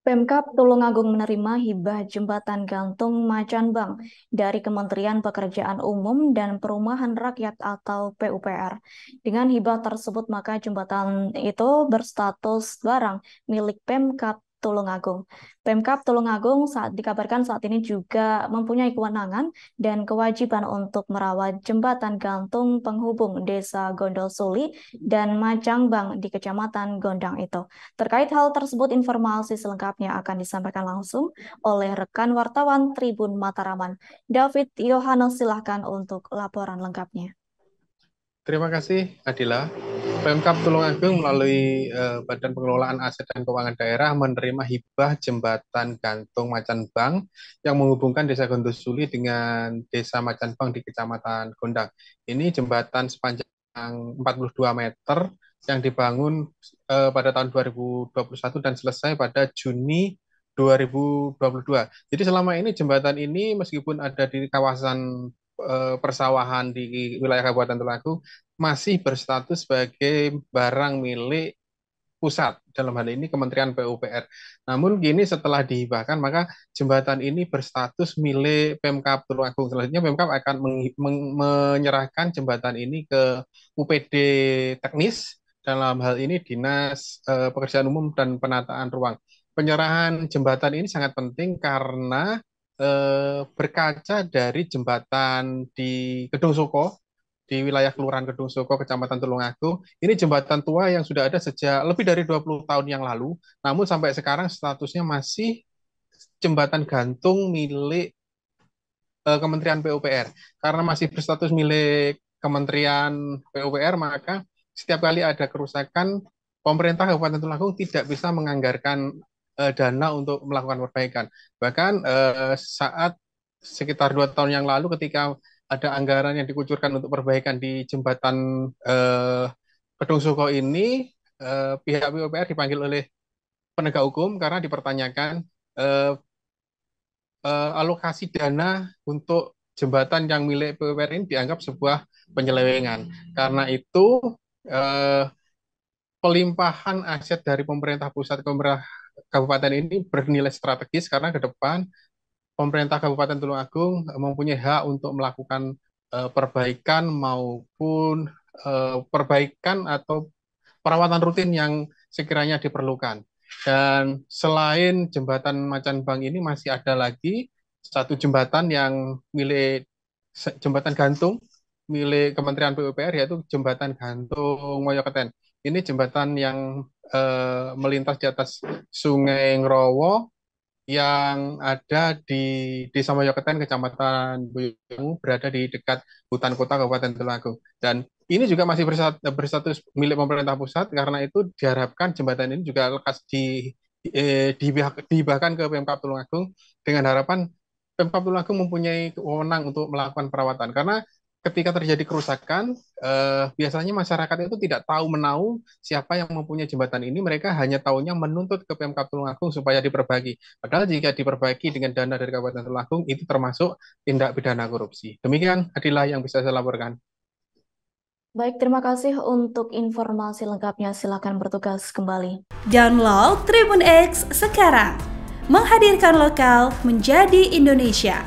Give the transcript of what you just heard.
Pemkab Tulungagung menerima hibah jembatan gantung Macanbang dari Kementerian Pekerjaan Umum dan Perumahan Rakyat atau PUPR. Dengan hibah tersebut, maka jembatan itu berstatus barang milik Pemkab Tulungagung. Pemkab Tulungagung dikabarkan saat ini juga mempunyai kewenangan dan kewajiban untuk merawat jembatan gantung penghubung Desa Gondosuli dan Macangbang di Kecamatan Gondang itu. Terkait hal tersebut, informasi selengkapnya akan disampaikan langsung oleh rekan wartawan Tribun Mataraman. David Yohanes, silahkan untuk laporan lengkapnya. Terima kasih, Adila. Pemkab Tulungagung melalui Badan Pengelolaan Aset dan Keuangan Daerah menerima hibah jembatan gantung Macanbang yang menghubungkan Desa Gondosuli dengan Desa Macanbang di Kecamatan Gondang. Ini jembatan sepanjang 42 meter yang dibangun pada tahun 2021 dan selesai pada Juni 2022. Jadi selama ini jembatan ini meskipun ada di kawasan persawahan di wilayah Kabupaten Tulungagung masih berstatus sebagai barang milik pusat, dalam hal ini Kementerian PUPR. Namun kini setelah dihibahkan, maka jembatan ini berstatus milik Pemkab Tulungagung. Selanjutnya Pemkab akan menyerahkan jembatan ini ke UPD teknis, dalam hal ini Dinas Pekerjaan Umum dan Penataan Ruang. Penyerahan jembatan ini sangat penting karena berkaca dari jembatan di Gedung Soko di wilayah Kelurahan Gedung Soko, Kecamatan Tulungagung. Ini jembatan tua yang sudah ada sejak lebih dari 20 tahun yang lalu, namun sampai sekarang statusnya masih jembatan gantung milik Kementerian PUPR. Karena masih berstatus milik Kementerian PUPR, maka setiap kali ada kerusakan, pemerintah Kabupaten Tulungagung tidak bisa menganggarkan dana untuk melakukan perbaikan. Bahkan saat sekitar 2 tahun yang lalu ketika ada anggaran yang dikucurkan untuk perbaikan di jembatan Gedung Soko ini, pihak PUPR dipanggil oleh penegak hukum karena dipertanyakan eh, alokasi dana untuk jembatan yang milik PUPR ini dianggap sebuah penyelewengan. Karena itu eh, pelimpahan aset dari pemerintah pusat ke pemerintah kabupaten ini bernilai strategis karena ke depan pemerintah Kabupaten Tulungagung mempunyai hak untuk melakukan perbaikan maupun perbaikan atau perawatan rutin yang sekiranya diperlukan. Dan selain jembatan Macanbang ini masih ada lagi satu jembatan yang milik jembatan gantung milik Kementerian PUPR yaitu jembatan gantung Moyoketen. Ini jembatan yang melintas di atas Sungai Ngrowo yang ada di Desa Moyoketen, Kecamatan Buyung, berada di dekat hutan kota Kabupaten Tulungagung. Dan ini juga masih berstatus milik pemerintah pusat, karena itu diharapkan jembatan ini juga lekas dihibahkan ke Pemkab Tulungagung dengan harapan Pemkab Tulungagung mempunyai wewenang untuk melakukan perawatan. Karena ketika terjadi kerusakan, biasanya masyarakat itu tidak tahu menahu siapa yang mempunyai jembatan ini. Mereka hanya tahunya menuntut ke Pemkab Tulungagung supaya diperbaiki. Padahal jika diperbaiki dengan dana dari Kabupaten Tulungagung, itu termasuk tindak pidana korupsi. Demikian adalah yang bisa saya laporkan. Baik, terima kasih untuk informasi lengkapnya. Silakan bertugas kembali. Download Tribun X sekarang, menghadirkan lokal menjadi Indonesia.